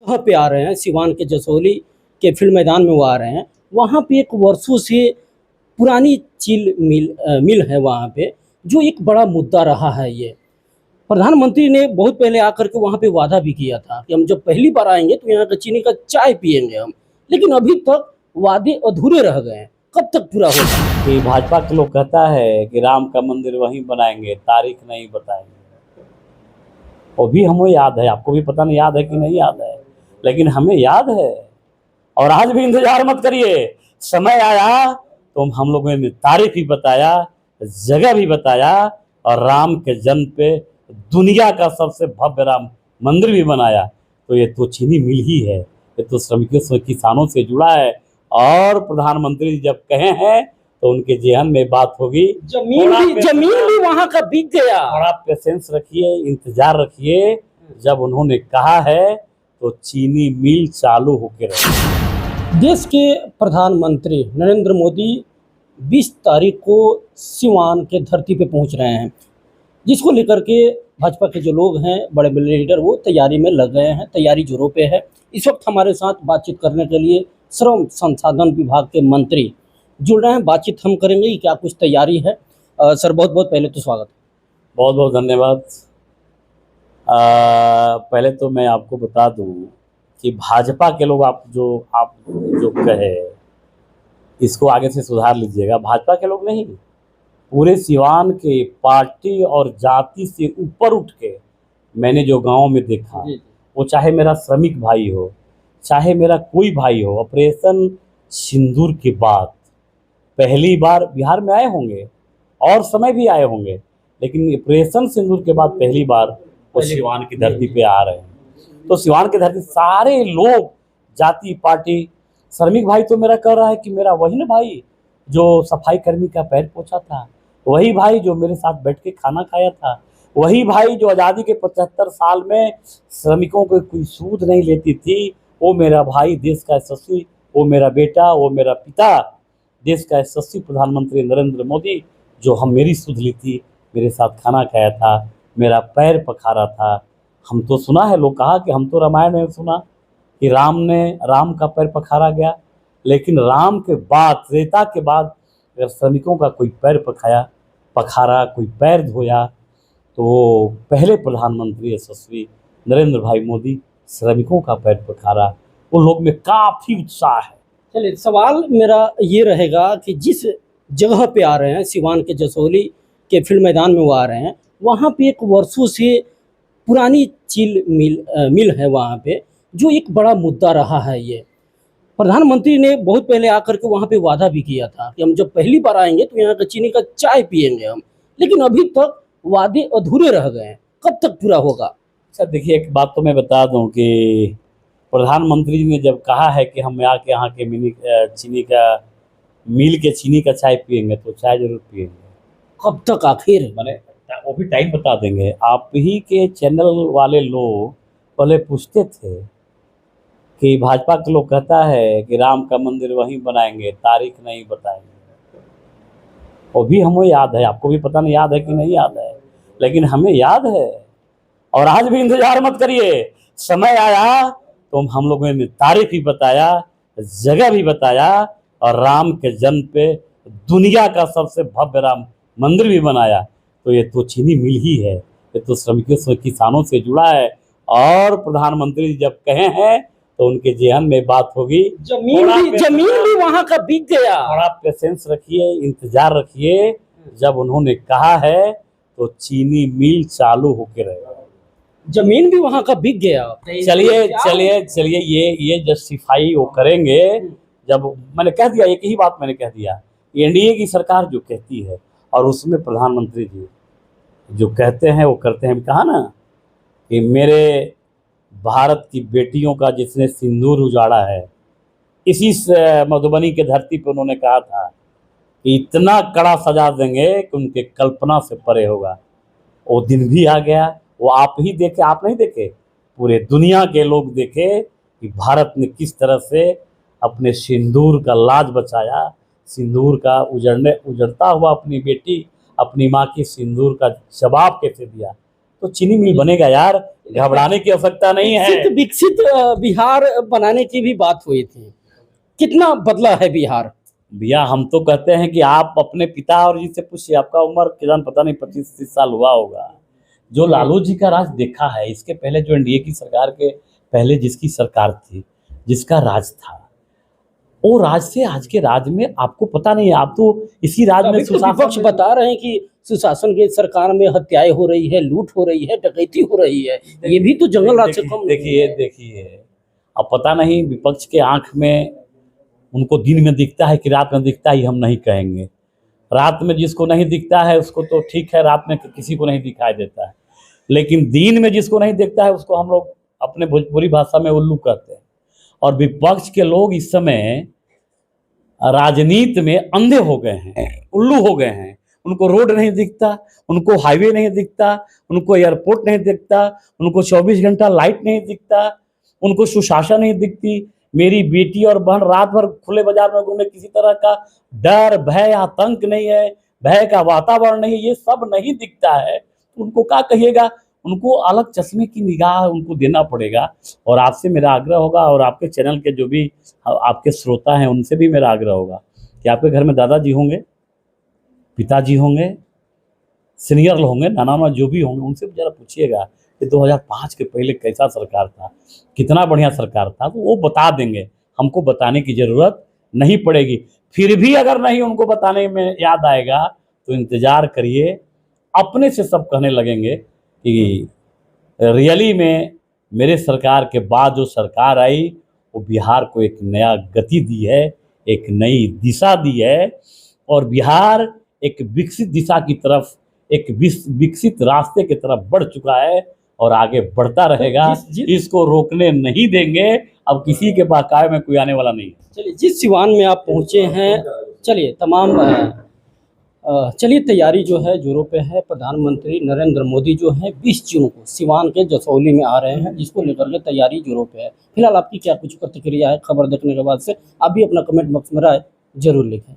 वहाँ पे आ रहे हैं, सिवान के जसोली के फील्ड मैदान में वो आ रहे हैं। वहाँ पे एक वर्षों से पुरानी चील मिल है वहाँ पे, जो एक बड़ा मुद्दा रहा है ये। प्रधानमंत्री ने बहुत पहले आकर के वहाँ पे वादा भी किया था कि हम जब पहली बार आएंगे तो यहाँ का चीनी का चाय पिएंगे हम, लेकिन अभी तक वादे अधूरे रह गए हैं। कब तक पूरा होगा? कि भाजपा के लोग कहता है कि राम का मंदिर वहीं बनाएंगे, तारीख नहीं बताएंगे। वो भी हमें याद है, आपको भी पता नहीं याद है कि नहीं याद है, लेकिन हमें याद है। और आज भी इंतजार मत करिए, समय आया तो हम लोगों ने तारीख भी बताया, जगह भी बताया, और राम के जन्म पे दुनिया का सबसे भव्य राम मंदिर भी बनाया। तो ये तो चीनी मिल ही है, ये तो श्रमिकों से, किसानों से जुड़ा है। और प्रधानमंत्री जब कहे हैं तो उनके जेहन में बात होगी। जमीन भी वहाँ का बिक गया। थोड़ा पेशेंस रखिए, इंतजार रखिए। जब उन्होंने कहा है तो चीनी मिल चालू होकर रहे। देश के प्रधानमंत्री नरेंद्र मोदी 20 तारीख को सिवान के धरती पे पहुंच रहे हैं, जिसको लेकर के भाजपा के जो लोग हैं, बड़े बड़े लीडर, वो तैयारी में लग गए हैं, तैयारी जोरों पे है। इस वक्त हमारे साथ बातचीत करने के लिए श्रम संसाधन विभाग के मंत्री जुड़ रहे हैं। बातचीत हम करेंगे कि क्या कुछ तैयारी है। सर, बहुत बहुत पहले तो स्वागत। बहुत बहुत धन्यवाद। पहले तो मैं आपको बता दूं कि भाजपा के लोग आप जो कहे, इसको आगे से सुधार लीजिएगा। भाजपा के लोग नहीं, पूरे सिवान के पार्टी और जाति से ऊपर उठ के मैंने जो गांव में देखा, वो चाहे मेरा श्रमिक भाई हो, चाहे मेरा कोई भाई हो, ऑपरेशन सिंदूर के बाद पहली बार बिहार में आए होंगे और समय भी आए होंगे, लेकिन ऑपरेशन सिंदूर के बाद पहली बार वो सिवान की धरती पे आ रहे हैं। तो सिवान की धरती सारे लोग, जाति पार्टी, श्रमिक भाई तो मेरा कह रहा है कि मेरा वही ना भाई जो सफाई कर्मी का पैर पोछा था, वही भाई जो मेरे साथ बैठ के खाना खाया था, वही भाई जो आज़ादी के 75 साल में श्रमिकों को कोई सूद नहीं लेती थी, वो मेरा भाई, देश का यशस्वी, वो मेरा बेटा, वो मेरा पिता, देश का यशस्वी प्रधानमंत्री नरेंद्र मोदी, जो मेरी सूद ली थी, मेरे साथ खाना खाया था, मेरा पैर पखारा था। हम तो सुना है, लोग कहा कि हम तो रामायण में सुना कि राम का पैर पखारा गया, लेकिन राम के बाद, त्रेता के बाद अगर श्रमिकों का कोई पैर पखारा, कोई पैर धोया, तो पहले प्रधानमंत्री यशस्वी नरेंद्र भाई मोदी श्रमिकों का पैर पखारा। उन लोग में काफ़ी उत्साह है। चलिए, सवाल मेरा ये रहेगा कि जिस जगह पे आ रहे हैं, सिवान के जसोली के फील्ड मैदान में वो आ रहे हैं, वहाँ पे एक वर्षों से पुरानी चील मिल है वहाँ पे, जो एक बड़ा मुद्दा रहा है ये। प्रधानमंत्री ने बहुत पहले आकर के वहाँ पे वादा भी किया था कि हम जब पहली बार आएंगे तो यहाँ का चीनी का चाय पिएंगे हम, लेकिन अभी तक वादे अधूरे रह गए हैं। कब तक पूरा होगा? अच्छा, देखिए, एक बात तो मैं बता दूं कि प्रधानमंत्री जी ने जब कहा है कि हम आके यहाँ के चीनी का मिल के चीनी का चाय पिएंगे, तो चाय जरूर पिएंगे। कब तक आखिर? मैंने वो भी टाइम बता देंगे। आप ही के चैनल वाले लोग पहले पूछते थे कि भाजपा के लोग कहता है कि राम का मंदिर वहीं बनाएंगे, तारीख नहीं बताएंगे। वो भी हमें याद है, आपको भी पता नहीं याद है कि नहीं याद है, लेकिन हमें याद है। और आज भी इंतजार मत करिए, समय आया तो हम लोगों ने तारीख भी बताया, जगह भी बताया, और राम के जन्म पे दुनिया का सबसे भव्य राम मंदिर भी बनाया। तो ये तो चीनी मिल ही है, ये तो श्रमिकों से, किसानों से जुड़ा है। और प्रधानमंत्री जब कहे हैं तो उनके जेहन में बात होगी। जमीन भी वहाँ का बिक गया। थोड़ा पेशेंस रखिए, इंतजार रखिए। जब उन्होंने कहा है तो चीनी मिल चालू होकर रहेगा। जमीन भी वहाँ का बिक गया। चलिए, ये जस्टिफाई वो करेंगे जब मैंने कह दिया। एक ही बात मैंने कह दिया, एनडीए की सरकार जो कहती है और उसमें प्रधानमंत्री जी जो कहते हैं वो करते हैं। कहा ना कि मेरे भारत की बेटियों का जिसने सिंदूर उजाड़ा है, इसी मधुबनी के धरती पर उन्होंने कहा था कि इतना कड़ा सजा देंगे कि उनके कल्पना से परे होगा। वो दिन भी आ गया। वो आप ही देखे, आप नहीं देखे, पूरे दुनिया के लोग देखे कि भारत ने किस तरह से अपने सिंदूर का लाज बचाया, सिंदूर का उजड़ता हुआ अपनी बेटी, अपनी माँ की सिंदूर का जवाब कैसे दिया। तो चीनी मिल बनेगा यार, घबराने की आवश्यकता नहीं है। विकसित बिहार बनाने की भी बात हुई थी, कितना बदला है बिहार? भैया हम तो कहते हैं कि आप अपने पिता और जी से पूछिए, आपका उम्र किसान पता नहीं 25-30 साल हुआ होगा। जो लालू जी का राज देखा है, इसके पहले जो एनडीए की सरकार के पहले जिसकी सरकार थी, जिसका राज था, वो राज से आज के राज में आपको पता नहीं है। आप तो इसी राज में तो विपक्ष बता रहे हैं कि सुशासन की सरकार में हत्याएं हो रही है, लूट हो रही है, डकैती हो रही है, ये भी तो जंगल राज से कम नहीं है। देखिए अब पता नहीं विपक्ष के आंख में उनको दिन में दिखता है कि रात में दिखता है, हम नहीं कहेंगे। रात में जिसको नहीं दिखता है उसको तो ठीक है, रात में किसी को नहीं दिखाई देता है, लेकिन दिन में जिसको नहीं दिखता है उसको हम लोग अपने भोजपुरी भाषा में उल्लू कहते हैं। और विपक्ष के लोग इस समय राजनीति में अंधे हो गए हैं, उल्लू हो गए हैं। उनको रोड नहीं दिखता, उनको हाईवे नहीं दिखता, उनको एयरपोर्ट नहीं दिखता, उनको 24 घंटा लाइट नहीं दिखता, उनको सुशासन नहीं दिखती। मेरी बेटी और बहन रात भर खुले बाजार में घूमे, किसी तरह का डर भय आतंक नहीं है, भय का वातावरण नहीं है, ये सब नहीं दिखता है। उनको क्या कहिएगा, उनको अलग चश्मे की निगाह उनको देना पड़ेगा। और आपसे मेरा आग्रह होगा, और आपके चैनल के जो भी आपके श्रोता हैं उनसे भी मेरा आग्रह होगा कि आपके घर में दादाजी होंगे, पिताजी होंगे, सीनियर होंगे, नाना जो भी होंगे, उनसे जरा पूछिएगा कि 2005 के पहले कैसा सरकार था, कितना बढ़िया सरकार था, तो वो बता देंगे। हमको बताने की ज़रूरत नहीं पड़ेगी। फिर भी अगर नहीं उनको बताने में याद आएगा तो इंतज़ार करिए, अपने से सब कहने लगेंगे कि रियली में मेरे सरकार के बाद जो सरकार आई वो बिहार को एक नया गति दी है, एक नई दिशा दी है, और बिहार एक विकसित दिशा की तरफ, एक विकसित रास्ते की तरफ बढ़ चुका है और आगे बढ़ता रहेगा। इसको रोकने नहीं देंगे। अब किसी के बहकावे में कोई आने वाला नहीं। चलिए, जिस सिवान में आप पहुंचे हैं, चलिए चलिए तैयारी जो है जोरों पे है। प्रधानमंत्री नरेंद्र मोदी जो है 20 जून को सिवान के जसौली में आ रहे हैं, जिसको लेकर के तैयारी जोरों पे है। फिलहाल आपकी क्या कुछ प्रतिक्रिया है खबर देखने के बाद से? आप भी अपना कमेंट बॉक्स में राय जरूर लिखें।